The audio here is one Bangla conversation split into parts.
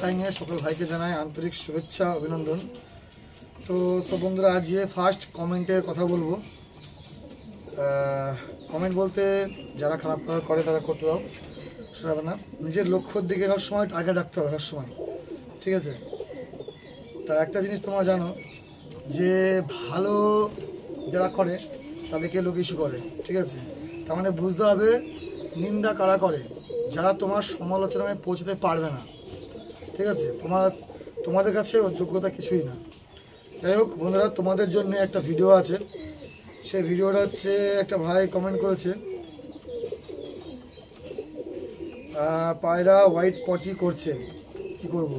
ফ্লাইংয়ে সকল ভাইকে জানাই আন্তরিক শুভেচ্ছা অভিনন্দন। তো সব বন্ধুরা, আজ ফার্স্ট কমেন্টের কথা বলবো। কমেন্ট বলতে যারা খারাপ করে তারা করতে দাও, সেটা হবে না। নিজের লক্ষ্যর দিকে সবসময় আগে রাখতে হবে সবসময়, ঠিক আছে? তা একটা জিনিস তোমরা জানো যে ভালো যারা করে তাদেরকে লোক ইস্যু করে, ঠিক আছে? তার মানে বুঝতে হবে নিন্দা কারা করে, যারা তোমার সমালোচনায় পৌঁছতে পারবে না, ঠিক আছে? তোমাদের কাছে ওর যোগ্যতা কিছুই না। যাই হোক বন্ধুরা, তোমাদের জন্য একটা ভিডিও আছে। সেই ভিডিওটা হচ্ছে একটা ভাই কমেন্ট করেছে, পায়রা হোয়াইট পটি করছে, কি করব?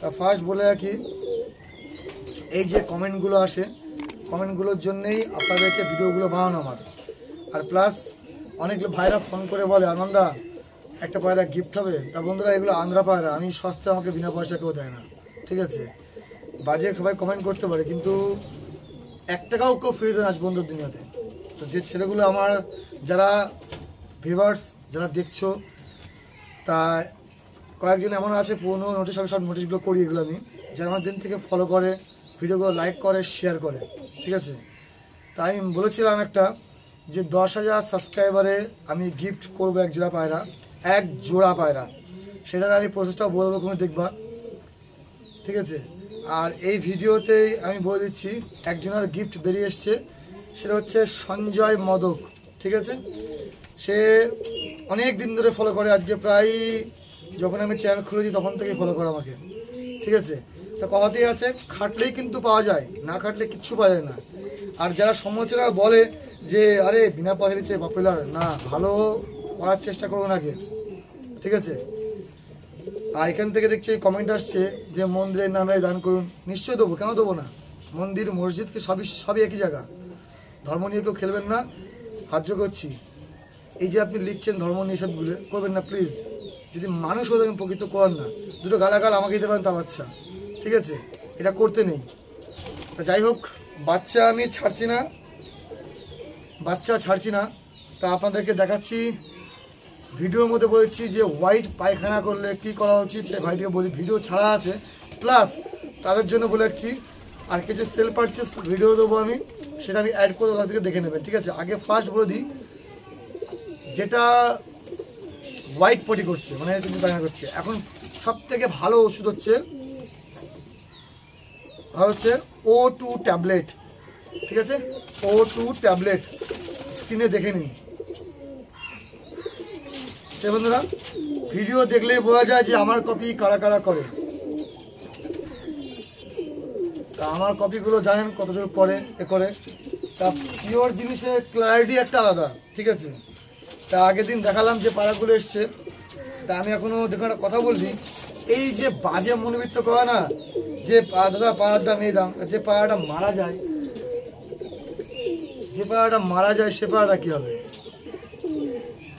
তা ফার্স্ট বলে রাখি, এই যে কমেন্টগুলো আসে, কমেন্টগুলোর জন্যেই আপনাদেরকে ভিডিওগুলো বানানো আমার। আর প্লাস অনেক ভাইরা ফোন করে বলে, আনন্দা একটা পায়রা গিফট হবে। তা বন্ধুরা, এগুলো আন্ধ্রা পায়রা, আমি সস্তা, আমাকে বিনা পয়সা কেউ দেয় না, ঠিক আছে? বাজে সবাই কমেন্ট করতে পারে, কিন্তু 1 টাকাও কেউ ফ্রি দেয় না আজ বন্ধুর দুনিয়াতে। তো যে ছেলেগুলো আমার, যারা ভিউয়ার্স যারা দেখছো, তা কয়েকজন এমন আছে পুরনো নোটিশ, আমি সব নোটিশগুলো করি এগুলো আমি, যারা আমার দিন থেকে ফলো করে, ভিডিওগুলো লাইক করে, শেয়ার করে, ঠিক আছে? তাই আমি বলেছিলাম একটা, যে 10,000 সাবস্ক্রাইবারে আমি গিফট করবো এক জোড়া পায়রা। সেটার আমি প্রসেসটাও বলবো, কোনো দেখবা, ঠিক আছে? আর এই ভিডিওতেই আমি বলে দিচ্ছি, একজনের গিফট বেরিয়ে এসছে, সেটা হচ্ছে সঞ্জয় মদক, ঠিক আছে? সে অনেক দিন ধরে ফলো করে, আজকে প্রায় যখন আমি চ্যানেল খুলেছি তখন থেকেই ফলো করে আমাকে, ঠিক আছে? তা কথাতেই আছে, খাটলেই কিন্তু পাওয়া যায়, না খাটলে কিচ্ছু পাওয়া যায় না। আর যারা সমালোচনা বলে যে আরে বিনা পয়সা দিচ্ছে পপুলার, না, ভালো করার চেষ্টা করবো নাকি, ঠিক আছে? আর এখান থেকে দেখছি কমেন্ট আসছে যে মন্দিরের নামে দান করুন। নিশ্চয়ই দেবো, কেন দেবো না? মন্দির মসজিদকে সবই একই জায়গা, ধর্ম নিয়ে কেউ খেলবেন না, সাহায্য করছি। এই যে আপনি লিখছেন ধর্ম নিয়ে সব করবেন না প্লিজ। যদি মানুষ হয়ে থাকেন প্রকৃত করেন না, দুটো গালাগাল আমাকে দিতে পারেন, তা বাচ্চা, ঠিক আছে? এটা করতে নেই। যাই হোক, বাচ্চা আমি ছাড়ছি না। তা আপনাদেরকে দেখাচ্ছি, ভিডিওর মধ্যে বলেছি যে হোয়াইট পায়খানা করলে কি করা উচিত, সে ভাইটিকে বলি, ভিডিও ছাড়া আছে, প্লাস তাদের জন্য বলেছি আর কিছু সেল পারচেস ভিডিও দেবো আমি, সেটা আমি অ্যাড করে তাদেরকে দেখে নেবেন, ঠিক আছে? আগে ফার্স্ট বলে দিই, যেটা হোয়াইট পটি করছে, মানে পায়খানা করছে, এখন সব থেকে ভালো ওষুধ হচ্ছে O2 ট্যাবলেট, ঠিক আছে? O2 ট্যাবলেট স্ক্রিনে দেখে নিন। বন্ধুরা, ভিডিও দেখলে বোঝা যায় যে আমার কপি কারা কারা করে। তা আমার কপিগুলো জানেন কত জোর করে করে। তা পিওর জিনিসের ক্লারিটি একটা আলাদা, ঠিক আছে? তা আগের দিন দেখালাম যে পাড়াগুলো এসছে। তা আমি এখনো দেখুন একটা কথা বলছি, এই যে বাজে মনোবৃত্ত করা না, যে দাদা পাড়ার দাম এই দাম, যে পাড়াটা মারা যায়, সে পাড়াটা কী হবে,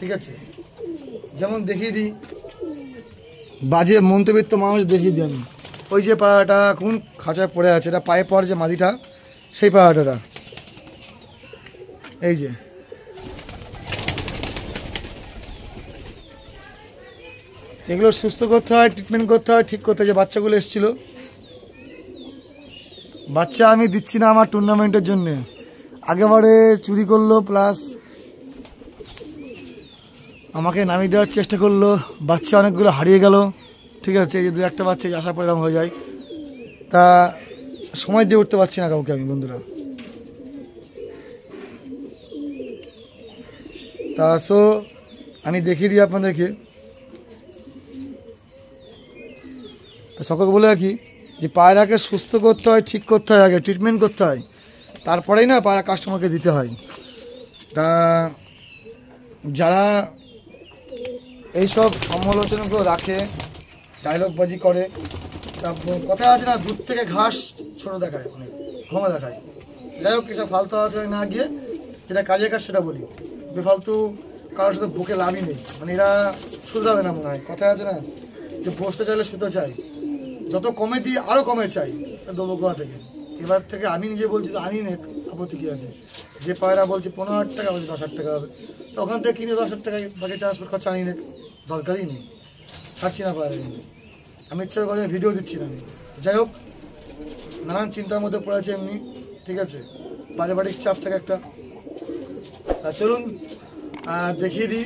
ঠিক আছে? যেমন দেখিয়ে দিই, বাজে মন্তব্য মানুষ দেখিয়ে দিই আমি। ওই যে পাড়াটা এখন খাঁচায় পড়ে আছে, এটা পায়ে পড়ে যে মাটিটা, সেই পাড়াটা, এই যে এগুলো সুস্থ করতে হয়, ট্রিটমেন্ট করতে হয়, ঠিক করতে হয়। যে বাচ্চাগুলো এসেছিলো, বাচ্চা আমি দিচ্ছি না আমার টুর্নামেন্টের জন্যে, আগেবারে চুরি করলো, প্লাস আমাকে নামিয়ে দেওয়ার চেষ্টা করলো, বাচ্চা অনেকগুলো হারিয়ে গেল, ঠিক আছে? এই যে 2-1টা বাচ্চা আসার পর এরকম হয়ে যায়। তা সময় দিয়ে উঠতে পারছি না কাউকে আমি, বন্ধুরা। তা আমি দেখিয়ে দিই আপনাদেরকে। তা সকলকে বলে রাখি যে পায়রাকে সুস্থ করতে হয়, ঠিক করতে হয়, আগে ট্রিটমেন্ট করতে হয়, তারপরেই না পায়রা কাস্টমারকে দিতে হয়। তা যারা এইসব সমালোচনাগুলো রাখে, ডায়লগবাজি করে, তা কথা আছে না, দূর থেকে ঘাস ছোটো দেখায়, অনেক ঘমা দেখায়। যাই হোক, এসব ফালতু আলোচনায় না গিয়ে যেটা কাজের কাজ সেটা বলি। বেফালতু কারোর সাথে বুকে লাভই নেই, মানে এরা শুধরাবে না মনে হয়। কথা আছে না যে বসতে চাইলে শুতে চাই, যত কমে দিই আরও কমে চাই, দেবো গোয়া থেকে। এবার থেকে আমি নিজে বলছি তো আনি নে, আপত্তি কী আছে? যে পায়রা বলছে 15,000 টাকা, বলছে 10,000 টাকা হবে, তো ওখান থেকে কিনে 10,000 টাকায় বাকি ট্রান্সপোর্ট খরচা আনি নে, দরকারই নেই, ছাড়ছি না পায়রা। কিন্তু আমি ইচ্ছা করে ভিডিও দিচ্ছি না। যাই হোক, নানান চিন্তার মধ্যে পড়েছে এমনি, ঠিক আছে, পারিবারিক চাপ থাকে একটা। চলুন দেখিয়ে দিই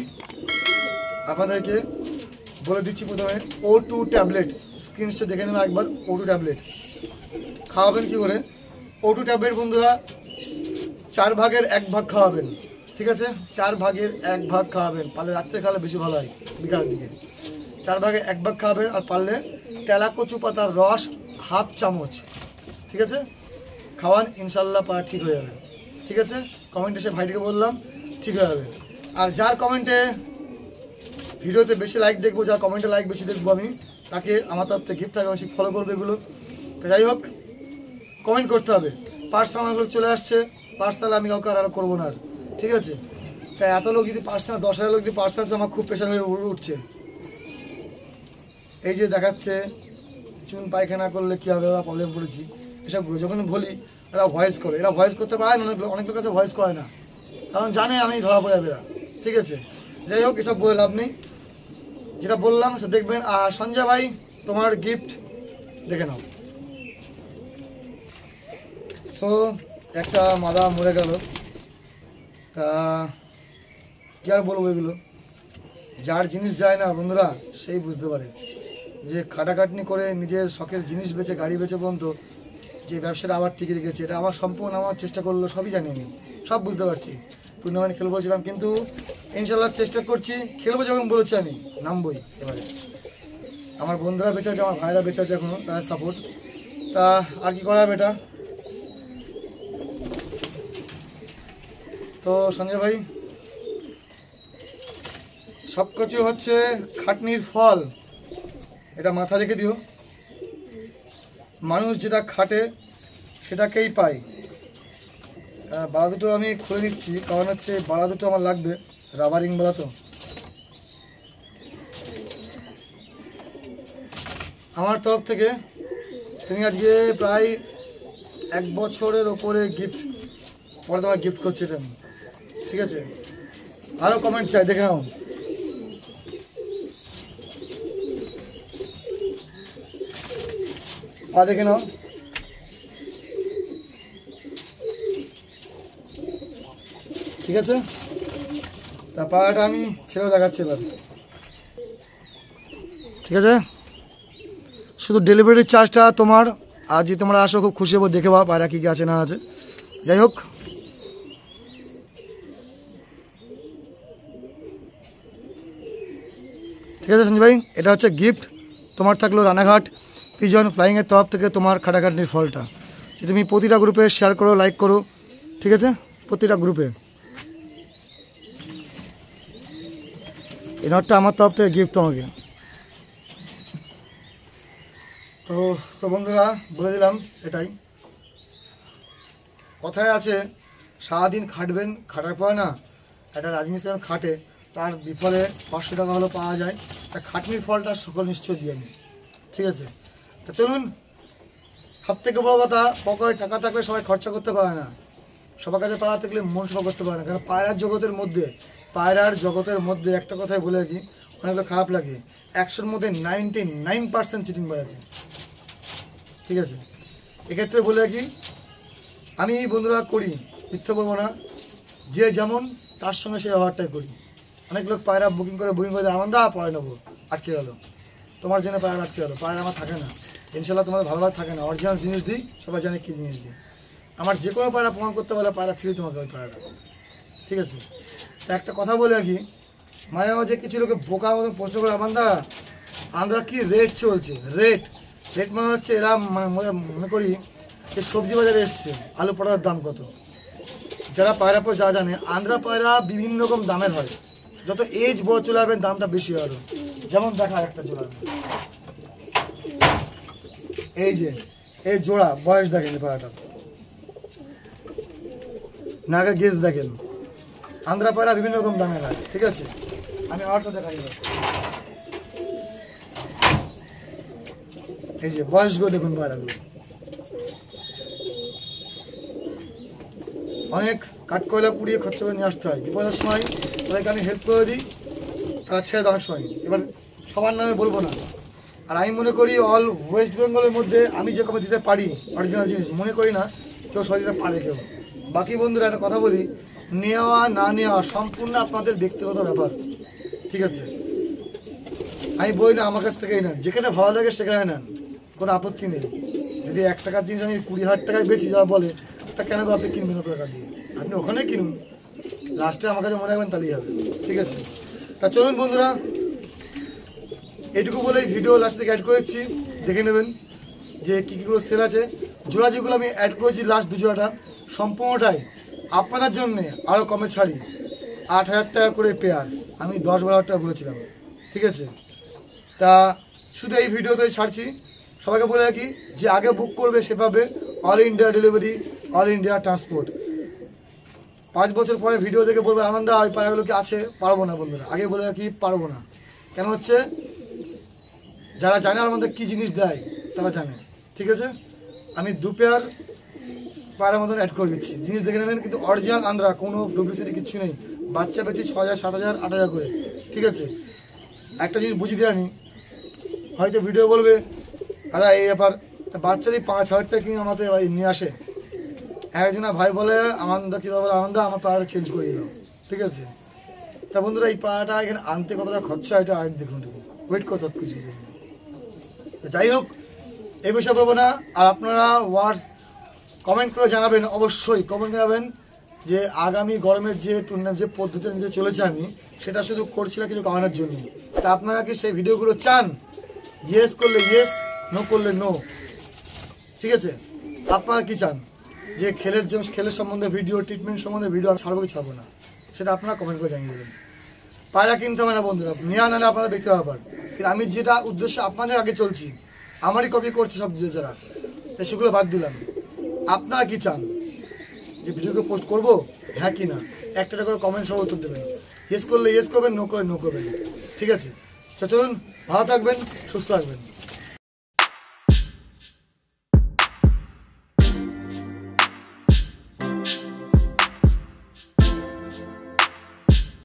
আপনাদেরকে, বলে দিচ্ছি প্রথমে O2 ট্যাবলেট। স্ক্রিনশট দেখে নেবেন একবার। O2 ট্যাবলেট খাওয়াবেন কী করে? O2 ট্যাবলেট বন্ধুরা 4 ভাগের 1 ভাগ খাওয়াবেন, ঠিক আছে? 4 ভাগের 1 ভাগ খাওয়াবেন, পারলে রাত্রে খাওয়ালে বেশি ভালো হয়, বিকালের দিকে 4 ভাগের 1 ভাগ খাওয়াবেন। আর পারলে তেলাকচু পাতার রস হাফ চামচ, ঠিক আছে, খাওয়ান, ইনশাল্লাহ পা ঠিক হয়ে যাবে, ঠিক আছে? কমেন্টে সে ভাইটিকে বললাম ঠিক হয়ে যাবে। আর যার কমেন্টে ভিডিওতে বেশি লাইক দেখবো, যার কমেন্টে লাইক বেশি দেখবো আমি, তাকে আমার তরফ থেকে গিফট থাকবে, বেশি ফলো করবে এগুলো। তো যাই হোক, কমেন্ট করতে হবে। পার্সোনাল অনেকগুলো চলে আসছে, পার্সোনাল আমি কাউকে আর করবো না, ঠিক আছে? তাই এত লোক যদি পার্সোনাল 10,000 লোক যদি পার্সোনাল, আমার খুব প্রেশার হয়ে উঠছে। এই যে দেখাচ্ছে চুন পায়খানা করলে কী হবে, ওরা প্রবলেম করেছি, এসবগুলো যখন বলি এরা ভয়েস করে, এরা ভয়েস করতে পারে না, অনেক লোক কাছে ভয়েস করে না, কারণ জানে আমি ধরা পড়ে যাবে এরা, ঠিক আছে? যাই হোক, এসব বলে লাভ নেই, যেটা বললাম সেটা দেখবেন। আর সঞ্জয় ভাই, তোমার গিফট দেখে নাও। সো একটা মাদা মরে গেল, তা কী আর বলবো, এগুলো যার জিনিস যায় না বন্ধুরা সেই বুঝতে পারে যে খাটাখাটনি করে নিজের শখের জিনিস বেচে, গাড়ি বেচে পর্যন্ত যে ব্যবসাটা আবার টিকে রেখেছে, এটা আমার সম্পূর্ণ আমার চেষ্টা করলো, সবই জানি আমি, সব বুঝতে পারছি। টুর্নামেন্ট খেলবো ছিলাম, কিন্তু ইনশাল্লাহ চেষ্টা করছি, খেলবো যখন বলেছি আমি নামবই। এবারে আমার বন্ধুরা বেঁচে আছে, আমার ভাইরা বেঁচে আছে এখনও, তার সাপোর্ট। তা আর কি করা হবে এটা। তো সঞ্জয় ভাই, সব কিছু হচ্ছে খাটনির ফল, এটা মাথা রেখে দিও। মানুষ যেটা খাটে সেটাকেই পায়। বালা দুটো আমি খুলে নিচ্ছি, কারণ হচ্ছে বালা দুটো আমার লাগবে, রাবারিং বালা তো। আমার তরফ থেকে তুমি আজকে প্রায় 1 বছরের ওপরে গিফট, পরে তোমার গিফট করছি এটা আমি, ঠিক আছে? আরও কমেন্ট চাই, দেখে নাও। পা দেখে নাও, ঠিক আছে? তা পাটা আমি ছেড়েও দেখাচ্ছি এবার, ঠিক আছে? শুধু ডেলিভারি চার্জটা তোমার, আজ যে তোমরা আসো খুব খুশি হবো, দেখে বা পায়রা কী কী আছে না আছে। যাই হোক, ঠিক আছে সঞ্জয় ভাই, এটা হচ্ছে গিফট তোমার থাকলো রানাঘাট পিজন ফ্লাইংয়ের তরফ থেকে তোমার খাটাখাটনির ফলটা। যে তুমি প্রতিটা গ্রুপে শেয়ার করো, লাইক করো, ঠিক আছে? প্রতিটা গ্রুপে এই নোটটা আমার তরফ থেকে গিফট তোমাকে। তো সব বন্ধুরা বলে দিলাম, এটাই কথায় আছে, সারাদিন খাটবেন, খাটার পরে না একটা রাজমিস্ত্রি খাটে, তার বিফলে 500 টাকা হলো পাওয়া যায়, তা খাটনির ফলটা সকল নিশ্চয় দিয়ে আমি, ঠিক আছে? তা চলুন, সব থেকে বড় কথা, পকেটে টাকা থাকলে সবাই খরচা করতে পারে না, সবার কাছে টাকা থাকলে মন সভা করতে পারে না। কারণ পায়রার জগতের মধ্যে একটা কথাই বলে কি, অনেকটা খারাপ লাগে, 100-র মধ্যে 99% চিটিং বাজ আছে, ঠিক আছে? এক্ষেত্রে বলে কি, আমি বন্ধুরা করি, মিথ্যে বলবো না, যে যেমন তার সঙ্গে সেই ব্যবহারটাই করি। অনেক লোক পায়রা বুকিং করে আমার দা পরে নেবো, আটকে গেলো, তোমার জন্য পায়রা আটকে গেলো, পায়রা আমার থাকে না, ইনশাল্লাহ তোমাদের ভালোভাবে থাকে না। অরিজিনাল জিনিস দিই, সবাই জানে কী জিনিস দিই। আমার যে কোনো পায়রা প্রমাণ করতে পারলে পায়রা ফ্রি তোমাকে ওই পায়রাটা, ঠিক আছে? তা একটা কথা বলে রাখি, মাঝে মাঝে কিছু লোকে বোকার মতো প্রশ্ন করে, আমরা কি রেট চলছে, রেট মানে হচ্ছে এরা মনে করি যে সবজি বাজারে এসছে, আলু পটার দাম কত। যারা পায়রা পর যা জানে, আন্ধ্রা পায়রা বিভিন্ন রকম দামের হয়, যত এজ বড় চলে যাবেন দামটা বেশি হবে। যেমন দেখা একটা জোড়া, এই যে এই জোড়া বয়স দেখেন, পায়রাটা নাগা গেজ দেখেন, আন্ধ্রা পায়রা বিভিন্ন রকম দামের হয়, ঠিক আছে? আমি আরটা দেখাই, এই যে বয়সগুলো দেখুন পায়রাগুলো, অনেক কাঠকয়লা পুড়িয়ে খরচা করে নিয়ে আসতে হয়, বিপদের সময় তাদেরকে আমি হেল্প করে দিই, তারা ছেড়ে দেওয়ার সময়। এবার সবার নামে বলবো না, আর আমি মনে করি অল ওয়েস্ট বেঙ্গলের মধ্যে আমি যে কমে দিতে পারি অরিজিনাল জিনিস, মনে করি না কেউ সবাই দিতে পারে কেউ। বাকি বন্ধুরা একটা কথা বলি, নেওয়া না নেওয়া সম্পূর্ণ আপনাদের ব্যক্তিগত ব্যাপার, ঠিক আছে? আমি বলি না আমার কাছ থেকেই নেন, যেখানে ভালো লাগে সেখানে নেন, কোনো আপত্তি নেই। যদি 1 টাকার জিনিস আমি 20,000 টাকায় বেচি যারা বলে, তা কেন আপনি কিনবেন অত টাকা দিয়ে? আপনি ওখানে কিনুন, লাস্টে আমার কাছে মনে রাখবেন তাহলেই হবে, ঠিক আছে? তা চলুন বন্ধুরা, এইটুকু বলে ভিডিও লাস্ট থেকে অ্যাড করেছি, দেখে নেবেন যে কী কীগুলো সেল আছে। জোড়া যেগুলো আমি অ্যাড করেছি লাস্ট 2 জোড়াটা সম্পূর্ণটাই আপনাদের জন্যে আরও কমে ছাড়ি, 8,000 টাকা করে পেয়ার, আমি 10-12,000 টাকা বলেছিলাম, ঠিক আছে? তা শুধু এই ভিডিওতে ছাড়ছি। সবাইকে বলে রাখি যে আগে বুক করবে সেভাবে all India delivery, all India transport. 5 বছর পরে ভিডিও দেখে বলবে আনন্দ ওই পাড়াগুলো কি আছে, পারবো না বন্ধুরা, আগে বলে রাখি পারবো না। কেন হচ্ছে, যারা জানে আমাদের কী জিনিস দেয় তারা জানে, ঠিক আছে? আমি 2 পেয়ার পায়ের মতন অ্যাড করে দিচ্ছি, জিনিস দেখে নেবেন, কিন্তু অরিজিনাল আন্ধ্রা, কোনো ডুপ্লিসিটি কিচ্ছু নেই। বাচ্চা পেয়েছি 6,000, 7,000, 8,000 করে, ঠিক আছে? একটা জিনিস বুঝিয়ে দিয়ে আমি, হয়তো ভিডিও বলবে দাদা এই ব্যাপার, তা বাচ্চারই 5,000 টাকা কিনে আমাদের নিয়ে আসে। একজনা ভাই বলে আমান্দা কী বলে, আনন্দা আমার পাড়াটা চেঞ্জ করে দিলাম, ঠিক আছে? তা বন্ধুরা এই পাড়াটা এখানে আনতে কতটা খরচা, এটা আর দেখুন, ওয়েট কত কিছু। যাই হোক, এই বিষয়ে বলবো না। আর আপনারা কমেন্ট করে জানাবেন, অবশ্যই কমেন্ট জানাবেন যে আগামী গরমের যে টুর্নামেন্ট যে পদ্ধতি নিতে চলেছে আমি, সেটা শুধু করছি না কিছু কারণের জন্য। তা আপনারা কি সেই ভিডিওগুলো চান? ইয়েস করলে ইয়েস, নো করলে নো, ঠিক আছে? আপনারা কি চান যে খেলের সম্বন্ধে ভিডিও, ট্রিটমেন্ট সম্বন্ধে ভিডিও ছাড়বো কি ছাড়বো না, সেটা আপনারা কমেন্ট করে জানিয়ে দেবেন। পায়রা কিনতে হবে না বন্ধুরা, নেওয়া নাহলে আপনারা দেখতে ব্যাপার, কিন্তু আমি যেটা উদ্দেশ্য আপনাদের আগে চলছি, আমারই কপি করছে সব যারা, তাই সেগুলো বাদ দিলাম। আপনারা কি চান যে ভিডিওকে পোস্ট করবো, হ্যাঁ কি না, একটা করে কমেন্ট সব উত্তর দেবেন। ইয়েস করলে ইয়েস করবেন, নো করলে নো করবেন, ঠিক আছে? চলুন, ভালো থাকবেন, সুস্থ থাকবেন।